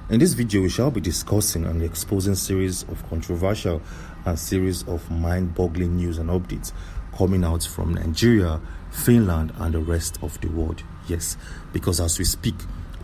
In this video, we shall be discussing and exposing series of controversial and series of mind-boggling news and updates coming out from Nigeria, Finland, and the rest of the world. Yes, because as we speak,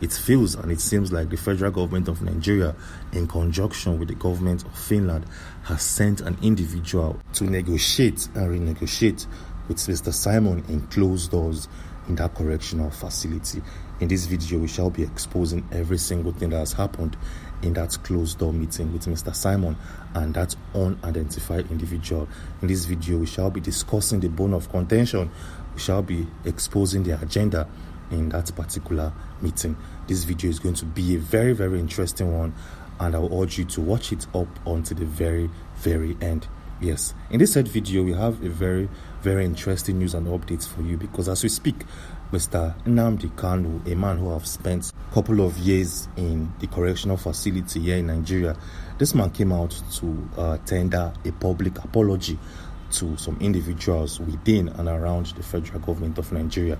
it feels and it seems like the federal government of Nigeria, in conjunction with the government of Finland, has sent an individual to negotiate and renegotiate with Mr. Simon in closed doors in that correctional facility. In this video, we shall be exposing every single thing that has happened in that closed door meeting with Mr. Simon and that unidentified individual. In this video, we shall be discussing the bone of contention. We shall be exposing the agenda in that particular meeting. This video is going to be a very, very interesting one, and I will urge you to watch it up until the very, very end. Yes, in this said video, we have a very, very interesting news and updates for you, because as we speak, Mr. Nnamdi Kanu, a man who have spent a couple of years in the correctional facility here in Nigeria, this man came out to tender a public apology to some individuals within and around the federal government of Nigeria.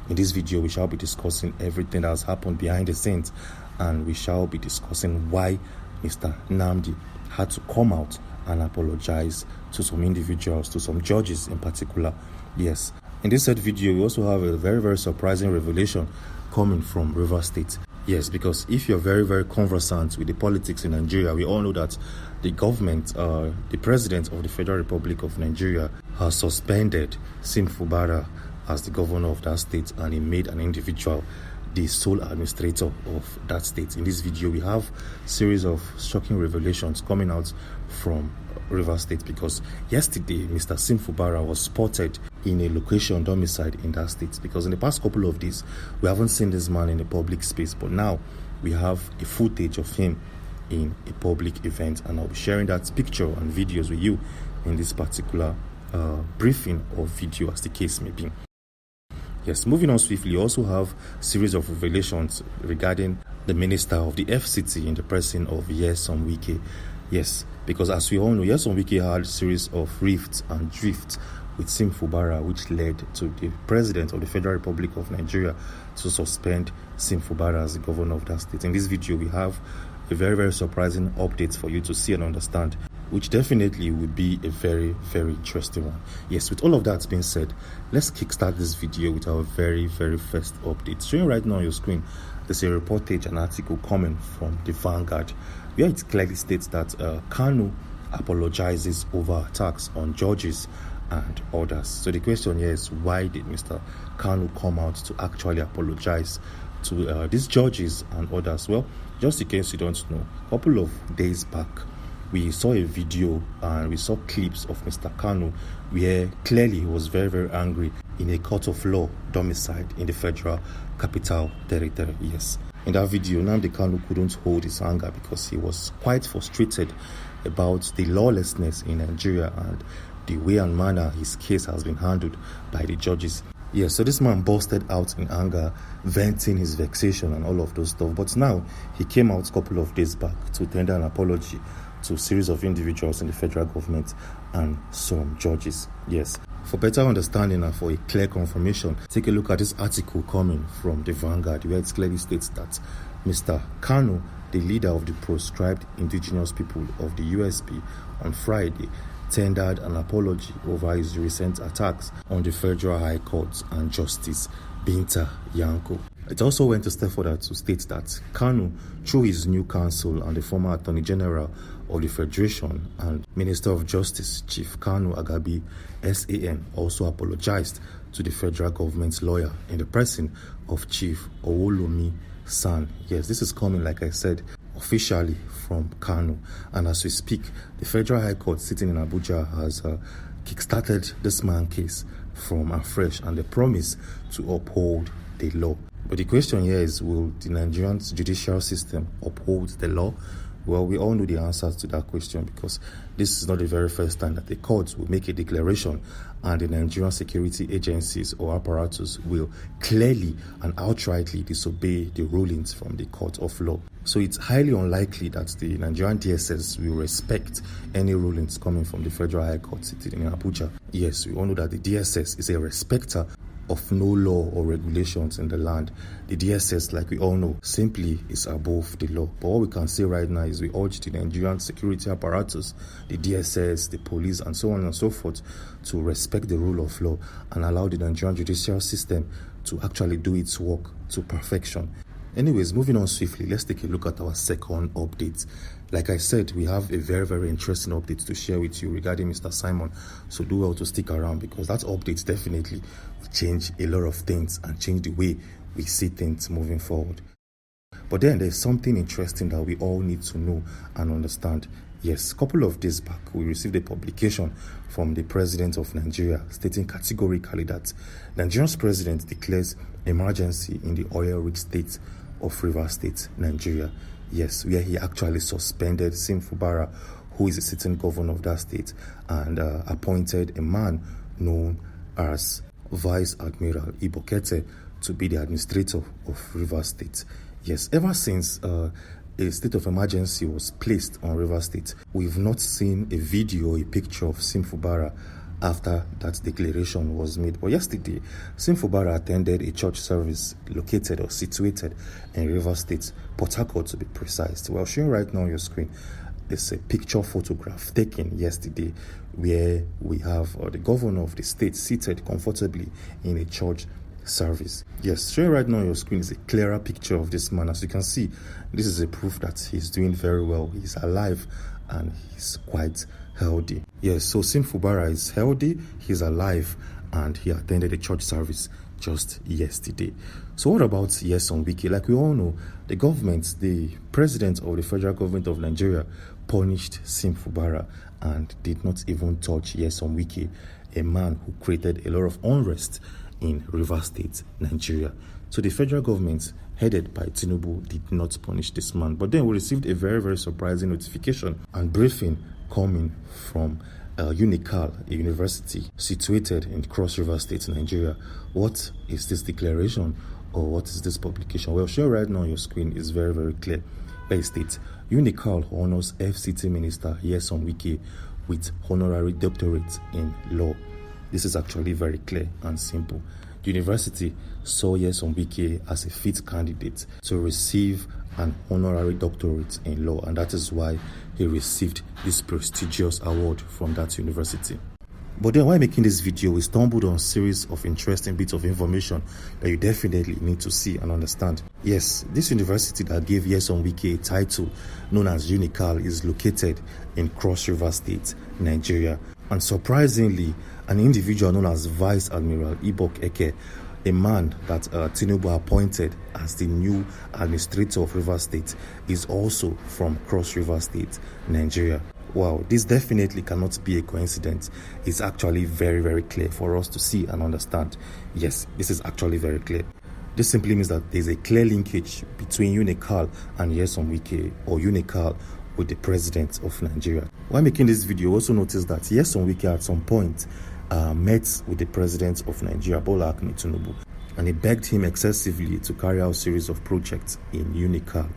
In this video, we shall be discussing everything that has happened behind the scenes, and we shall be discussing why Mr. Nnamdi had to come out and apologize to some individuals, to some judges in particular. Yes, in this said video, we also have a very, very surprising revelation coming from Rivers State. Yes, because if you're very, very conversant with the politics in Nigeria, we all know that the government, the president of the Federal Republic of Nigeria, has suspended Sim Fubara as the governor of that state, and he made an individual the sole administrator of that state. In this video, we have a series of shocking revelations coming out from Rivers State, because yesterday Mr. Sim Fubara was spotted in a location domiciled in that state, because in the past couple of days we haven't seen this man in a public space, but now we have a footage of him in a public event, and I'll be sharing that picture and videos with you in this particular briefing or video, as the case may be. Yes, moving on swiftly, we also have a series of revelations regarding the minister of the FCT in the person of Nyesom Wike. Yes, because as we all know, Nyesom Wike had a series of rifts and drifts with Sim Fubara, which led to the president of the Federal Republic of Nigeria to suspend Sim Fubara as the governor of that state. In this video, we have a very, very surprising update for you to see and understand, which definitely will be a very, very interesting one. Yes, with all of that being said, let's kickstart this video with our very, very first update. Showing right now on your screen, there's a reportage, an article coming from the Vanguard, where it clearly states that Kanu apologizes over attacks on judges and others. So the question here is, why did Mr. Kanu come out to actually apologize to these judges and others? Well, just in case you don't know, a couple of days back, we saw a video and we saw clips of Mr. Kanu where clearly he was very, very angry in a court of law domiciled in the Federal Capital Territory. Yes. In that video, Nnamdi Kanu couldn't hold his anger because he was quite frustrated about the lawlessness in Nigeria and the way and manner his case has been handled by the judges. Yes, so this man busted out in anger, venting his vexation and all of those stuff. But now he came out a couple of days back to tender an apology to a series of individuals in the federal government and some judges. Yes. For better understanding and for a clear confirmation, take a look at this article coming from the Vanguard, where it clearly states that Mr. Kanu, the leader of the proscribed indigenous people of the USP, on Friday tendered an apology over his recent attacks on the Federal High Court and Justice Binta Nyako. It also went a step further to state that Kanu, through his new counsel and the former Attorney General of the Federation and Minister of Justice, Chief Kanu Agabi, SAN, also apologized to the federal government's lawyer in the person of Chief Owolomi San. Yes, this is coming, like I said, officially from Kanu. And as we speak, the Federal High Court sitting in Abuja has kickstarted this man case from afresh, and they promise to uphold the law. But the question here is, will the Nigerian judicial system uphold the law? Well, we all know the answers to that question, because this is not the very first time that the courts will make a declaration and the Nigerian security agencies or apparatus will clearly and outrightly disobey the rulings from the court of law. So it's highly unlikely that the Nigerian DSS will respect any rulings coming from the Federal High Court sitting in Abuja. Yes, we all know that the DSS is a respecter of no law or regulations in the land. The DSS, like we all know, simply is above the law. But what we can say right now is we urge the Nigerian security apparatus, the DSS, the police, and so on and so forth, to respect the rule of law and allow the Nigerian judicial system to actually do its work to perfection. Anyways, moving on swiftly, let's take a look at our second update. Like I said, we have a very, very interesting update to share with you regarding Mr. Simon. So do well to stick around, because that update definitely will change a lot of things and change the way we see things moving forward. But then there's something interesting that we all need to know and understand. Yes, a couple of days back, we received a publication from the president of Nigeria stating categorically that Nigeria's president declares emergency in the oil-rich state of Rivers State, Nigeria. Yes, where he actually suspended Sim Fubara, who is a sitting governor of that state, and appointed a man known as Vice Admiral Ibokete to be the administrator of Rivers State. Yes, ever since a state of emergency was placed on Rivers State, we've not seen a video, a picture of Sim Fubara after that declaration was made. But yesterday, Sim Fubara attended a church service located or situated in Rivers State, Port Harcourt to be precise. Well, showing right now on your screen, it's a picture photograph taken yesterday where we have the governor of the state seated comfortably in a church service. Yes, showing right now on your screen is a clearer picture of this man. As you can see, this is a proof that he's doing very well. He's alive and he's quite healthy. Yes, so Sim Fubara is healthy, he's alive, and he attended a church service just yesterday. So what about Nyesom Wike? Like we all know, the government, the president of the federal government of Nigeria, punished Sim Fubara and did not even touch Nyesom Wike, a man who created a lot of unrest in Rivers State, Nigeria. So the federal government, headed by Tinubu, did not punish this man. But then we received a very, very surprising notification and briefing coming from Unical, a university situated in Cross River State, Nigeria. What is this declaration, or what is this publication? Well, share right now on your screen is very, very clear. Where it states, Unical honors FCT Minister Nyesom Wike with honorary doctorate in law. This is actually very clear and simple. The university saw Nyesom Wike as a fit candidate to receive an honorary doctorate in law, and that is why he received this prestigious award from that university. But then while making this video, we stumbled on a series of interesting bits of information that you definitely need to see and understand. Yes, this university that gave Nyesom Wike a title known as Unical is located in Cross River State, Nigeria. And surprisingly, an individual known as Vice Admiral Ibokete, a man that Tinubu appointed as the new administrator of Rivers State, is also from Cross River State, Nigeria. Wow, this definitely cannot be a coincidence. It's actually very, very clear for us to see and understand. Yes, this is actually very clear. This simply means that there's a clear linkage between Unical and Nyesom Wike, or Unical with the president of Nigeria. While making this video, also notice that Nyesom Wike at some point met with the president of Nigeria, Bola Ahmed Tinubu, and he begged him excessively to carry out a series of projects in Unical.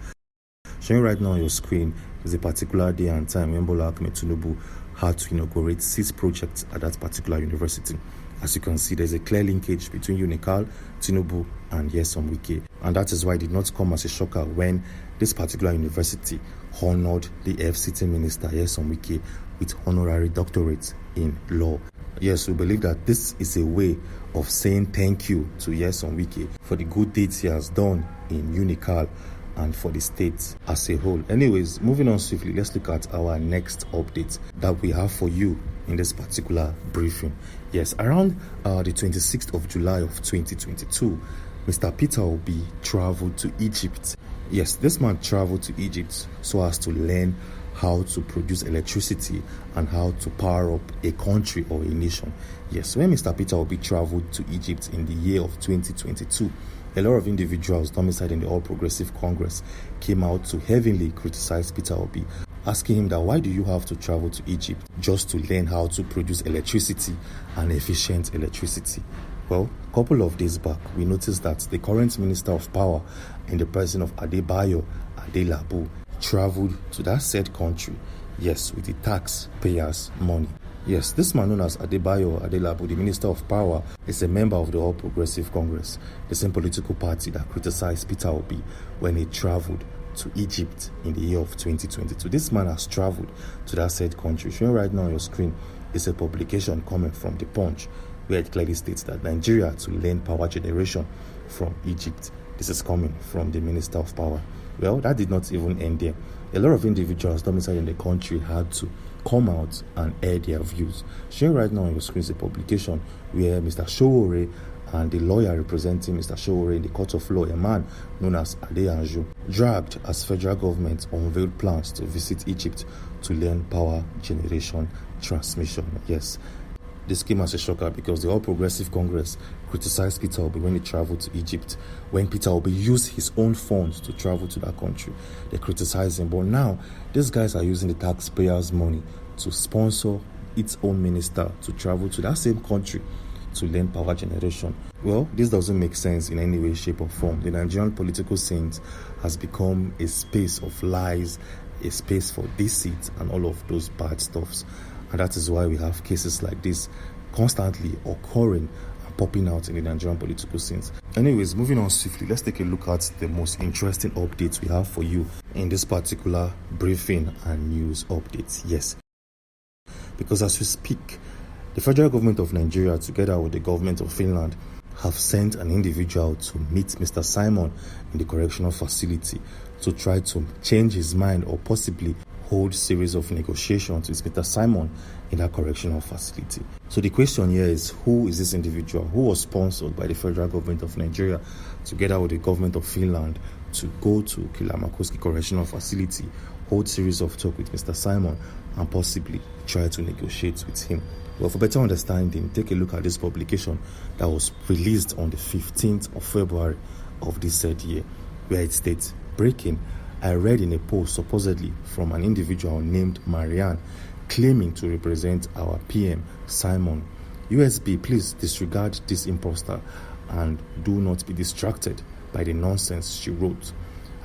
Showing right now on your screen is a particular day and time when Bola Ahmed Tinubu had to inaugurate 6 projects at that particular university. As you can see, there's a clear linkage between Unical, Tinubu, and Nyesom Wike, and that is why it did not come as a shocker when this particular university honored the FCT minister Nyesom Wike with honorary doctorate in law. Yes, we believe that this is a way of saying thank you to Nyesom Wike for the good deeds he has done in Unical and for the state as a whole. Anyways, moving on swiftly, let's look at our next update that we have for you in this particular briefing. Yes, around the 26th of July of 2022, Mr. Peter Obi traveled to Egypt. Yes, this man traveled to Egypt so as to learn how to produce electricity and how to power up a country or a nation. Yes, when Mr. Peter Obi traveled to Egypt in the year of 2022, a lot of individuals domiciled in the All Progressive Congress came out to heavily criticize Peter Obi, asking him that why do you have to travel to Egypt just to learn how to produce electricity and efficient electricity? Well, a couple of days back, we noticed that the current Minister of Power in the person of Adebayo Adelabu traveled to that said country, yes, with the taxpayers' money. Yes, this man known as Adebayo Adelabu, the Minister of Power, is a member of the All Progressive Congress, the same political party that criticized Peter Obi when he traveled to Egypt in the year of 2022. This man has traveled to that said country. Showing right now on your screen is a publication coming from The Punch, where it clearly states that Nigeria to learn power generation from Egypt. This is coming from the Minister of Power. Well, that did not even end there. A lot of individuals domiciled in the country had to come out and air their views. Showing right now on your screen is a publication where Mr. Sowore and the lawyer representing Mr. Sowore in the court of law, a man known as Adeyanju, dragged as federal government unveiled plans to visit Egypt to learn power generation transmission. Yes, this came as a shocker because the All Progressive Congress criticized Peter Obi when he traveled to Egypt. When Peter Obi used his own funds to travel to that country, they criticized him. But now, these guys are using the taxpayers' money to sponsor its own minister to travel to that same country to learn power generation. Well, this doesn't make sense in any way, shape, or form. The Nigerian political scene has become a space of lies, a space for deceit, and all of those bad stuffs. And that is why we have cases like this constantly occurring and popping out in the Nigerian political scenes. Anyways, moving on swiftly, let's take a look at the most interesting updates we have for you in this particular briefing and news updates. Yes, because as we speak, the federal government of Nigeria, together with the government of Finland, have sent an individual to meet Mr. Simon in the correctional facility to try to change his mind or possibly hold series of negotiations with Mr. Simon in that correctional facility. So the question here is, who is this individual who was sponsored by the federal government of Nigeria together with the government of Finland to go to Kilamakoski Correctional Facility, hold series of talk with Mr. Simon and possibly try to negotiate with him? Well, for better understanding, take a look at this publication that was released on the 15th of February of this said year, where it states, breaking, I read in a post supposedly from an individual named Marianne claiming to represent our PM, Simon. USB, please disregard this imposter and do not be distracted by the nonsense she wrote.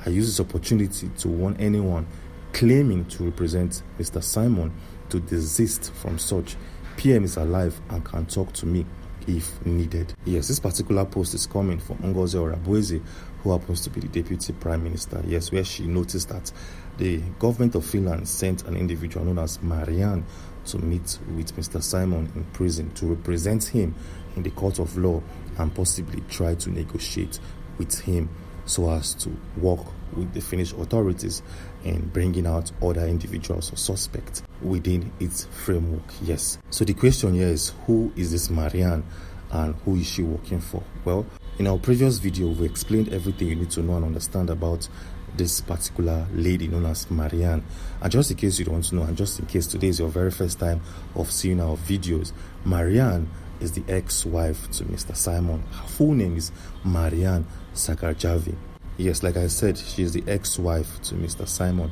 I use this opportunity to warn anyone claiming to represent Mr. Simon to desist from such. PM is alive and can talk to me if needed. Yes, this particular post is coming from Ngozi Orabueze, who happens to be the Deputy Prime Minister. Yes, where she noticed that the government of Finland sent an individual known as Marianne to meet with Mr. Simon in prison to represent him in the court of law and possibly try to negotiate with him so as to work with the Finnish authorities in bringing out other individuals or suspects within its framework. Yes. So the question here is, who is this Marianne and who is she working for? Well, in our previous video, we explained everything you need to know and understand about this particular lady known as Marianne. And just in case you don't know, and just in case today is your very first time of seeing our videos, Marianne is the ex-wife to Mr. Simon. Her full name is Marianne Sakarjavi. Yes, like I said, she is the ex-wife to Mr. Simon,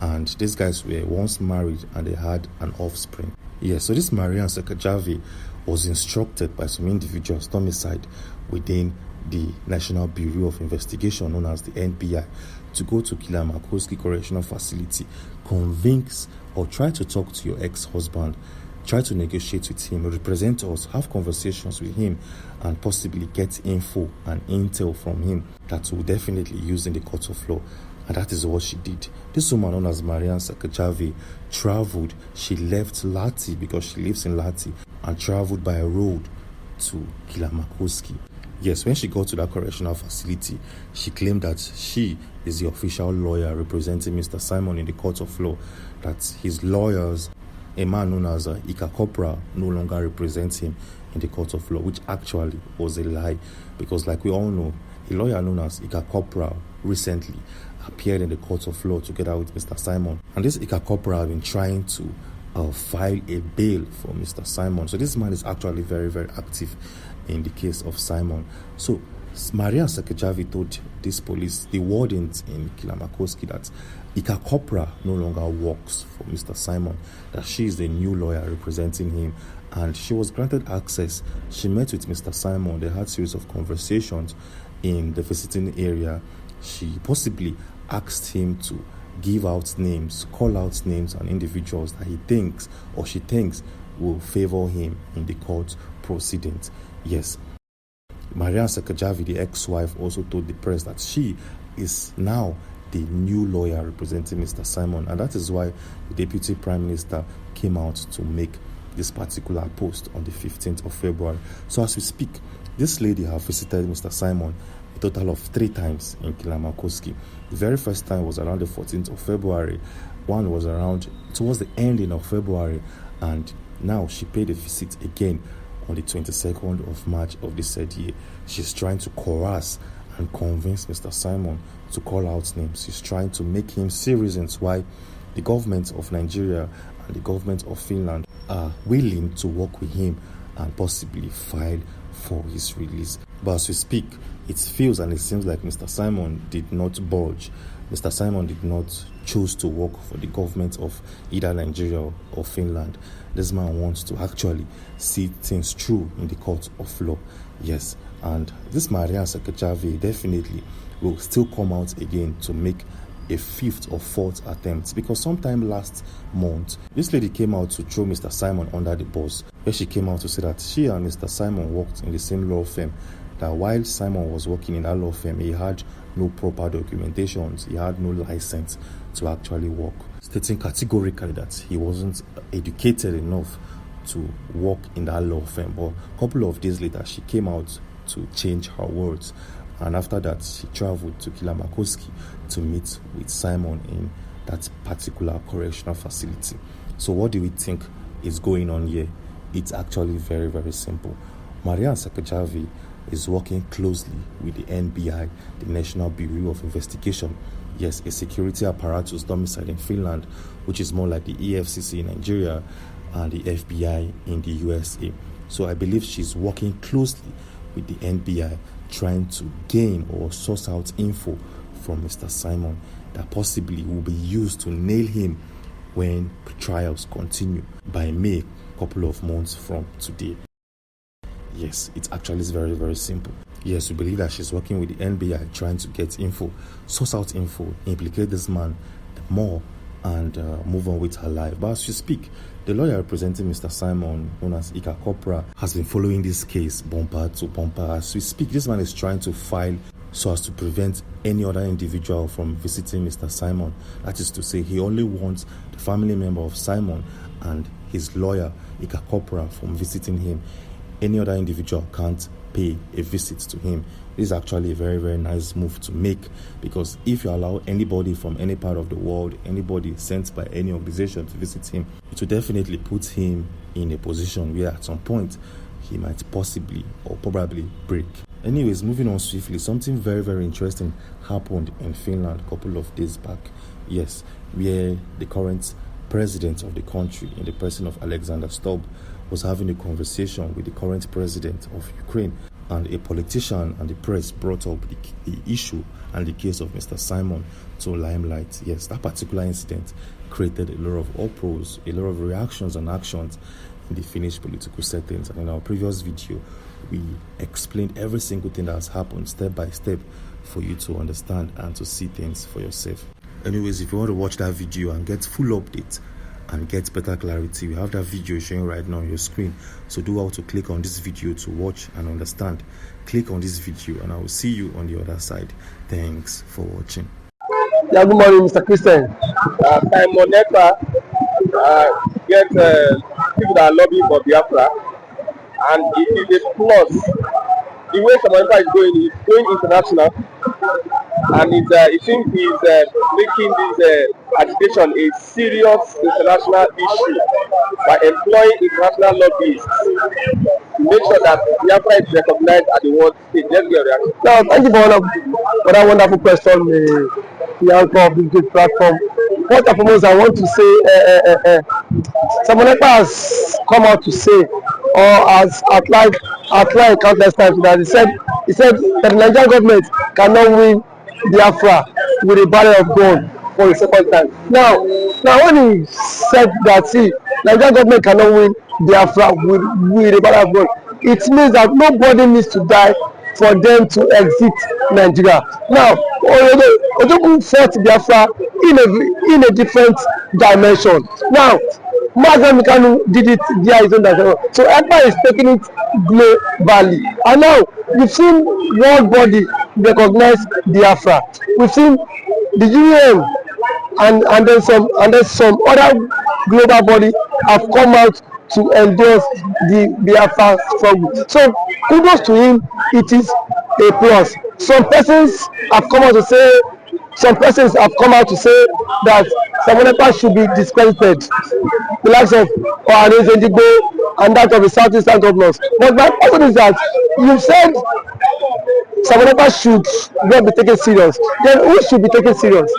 and these guys were once married and they had an offspring. Yes, so this Marianne Sakarjavi was instructed by some individuals domiciled within the National Bureau of Investigation, known as the NBI, to go to Kilamakoski Correctional Facility, convince or try to talk to your ex-husband, try to negotiate with him, represent us, have conversations with him, and possibly get info and intel from him that will definitely use in the court of law. And that is what she did. This woman known as Marianne Sakarjavi traveled. She left Lati because she lives in Lati and traveled by road to Kilamakoski. Yes, when she got to that correctional facility, she claimed that she is the official lawyer representing Mr. Simon in the court of law, that his lawyers, a man known as Ika Kopra, no longer represents him in the court of law, which actually was a lie, because like we all know, a lawyer known as Ika Kopra recently appeared in the court of law together with Mr. Simon. And this Ika Kopra have been trying to file a bail for Mr. Simon. So this man is actually very, very active in the case of Simon. So Marianne Sakarjavi told this police, the wardens in Kilamakoski, that Ika Kopra no longer works for Mr. Simon, that she is the new lawyer representing him, and she was granted access. She met with Mr. Simon. They had a series of conversations in the visiting area. She possibly asked him to give out names, call out names and individuals that he thinks or she thinks will favor him in the court proceedings. Yes, Mariam Sekajavi, the ex-wife, also told the press that she is now the new lawyer representing Mr. Simon, and that is why the Deputy Prime Minister came out to make this particular post on the 15th of February. So as we speak, this lady has visited Mr. Simon a total of 3 times in Kilamakoski. The very first time was around the 14th of February. One was around towards the ending of February, and now she paid a visit again on the 22nd of March of this said year. She's trying to coerce and convince Mr. Simon to call out names. She's trying to make him see reasons why the government of Nigeria and the government of Finland are willing to work with him and possibly file for his release. But as we speak, it feels and it seems like Mr. Simon did not budge. Mr. Simon did not choose to work for the government of either Nigeria or Finland. This man wants to actually see things through in the court of law. Yes, and this Mariam Sekajavi definitely will still come out again to make a 5th or 4th attempt, because sometime last month this lady came out to throw Mr. Simon under the bus, where she came out to say that she and Mr. Simon worked in the same law firm, that while Simon was working in that law firm, he had no proper documentations, he had no license to actually work, stating categorically that he wasn't educated enough to work in that law firm. But a couple of days later, she came out to change her words, and after that she traveled to Kilamakoski to meet with Simon in that particular correctional facility. So what do we think is going on here? It's actually very, very simple. Mariam Sekajavi is working closely with the NBI, the National Bureau of Investigation. Yes, a security apparatus domiciled in Finland, which is more like the EFCC in Nigeria and the FBI in the USA. So I believe she's working closely with the NBI, trying to gain or source out info from Mr. Simon that possibly will be used to nail him when trials continue by May, a couple of months from today. Yes, it actually is very, very simple. Yes, we believe that she's working with the NBI, trying to get info, source out info, implicate this man more, and move on with her life. But as you speak, the lawyer representing Mr. Simon, known as Ekpa, has been following this case bumper to bumper. As we speak, this man is trying to file so as to prevent any other individual from visiting Mr. Simon. That is to say, he only wants the family member of Simon and his lawyer, Ekpa, from visiting him. Any other individual can't pay a visit to him. This is actually a very, very nice move to make, because if you allow anybody from any part of the world, anybody sent by any organization to visit him, it will definitely put him in a position where at some point he might possibly or probably break. Anyways, moving on swiftly, something very, very interesting happened in Finland a couple of days back. Yes, where the current president of the country, in the person of Alexander Stubb, was having a conversation with the current president of Ukraine, and a politician and the press brought up the issue and the case of Mr. Simon to limelight. Yes, that particular incident created a lot of uproars, a lot of reactions and actions in the Finnish political settings. And in our previous video, we explained every single thing that has happened step by step for you to understand and to see things for yourself. Anyways, if you want to watch that video and get full update and get better clarity, we have that video showing right now on your screen. So do how to click on this video to watch and understand. Click on this video and I will see you on the other side. Thanks for watching. Yeah, good morning, Mr. Christian. Simon Ekpa get people that are lobbying for Biafra, and it is a plus. The way Simon Ekpa is going international, and it seems he's making this agitation a serious international issue by employing international lobbyists to make sure that Biafra is recognized at the world stage. Let's get a reaction. Now, thank you for that wonderful question, the anchor of this great platform. First and foremost, I want to say Simon Ekpa has come out to say, or has outlined countless times, that he said that the Nigerian government cannot win Biafra with a barrel of gold for the second time. Now when he said that, see, Nigerian government cannot win Biafra with a barrel of gold, it means that nobody needs to die for them to exit Nigeria. Now, Ojogun fought Biafra in a different dimension. Now, Nnamdi Kanu did it via his own direction. So Ekpa is taking it globally. And now we've seen world body recognize Biafra. We've seen the UN and then some other global body have come out to endorse the Biafra struggle. So kudos to him. It is a plus. Some persons have come out to say that Simon Ekpa should be discredited, the likes of Ohane's and that of the southeastern governors. But my question is that you said Simon Ekpa should not be taken serious. Then who should be taken serious?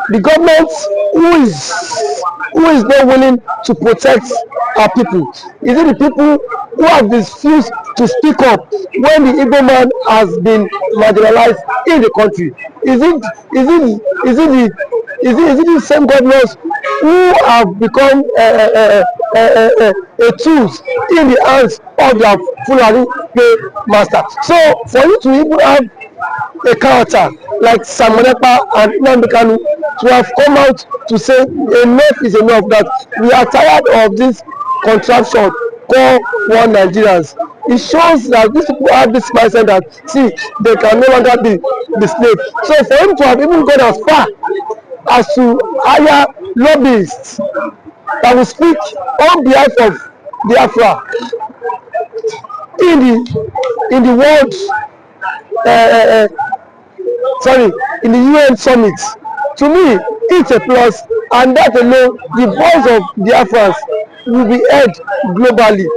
The government who is not willing to protect our people? Is it the people who have refused to speak up when the Igbo man has been marginalized in the country? Is it the same governors who have become a tools in the hands of their Fulani master? So for you to even have a character like Simon Ekpa and Nnamdi Kanu to have come out to say enough is enough, that we are tired of this contraption called one Nigerians. It shows that these people have this mindset that see they can no longer be the slave. So for him to have even gone as far as to hire lobbyists that will speak on behalf of Biafra in the world in the UN summit, to me it's a plus, and that alone the voice of Biafrans will be heard globally,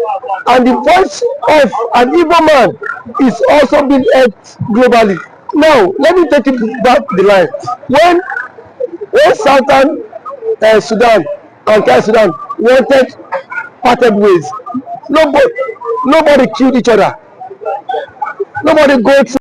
and the voice of an Igbo man is also being heard globally. Now let me take it back the line. When Southern Sudan and South Sudan wanted parted ways, nobody killed each other, nobody go through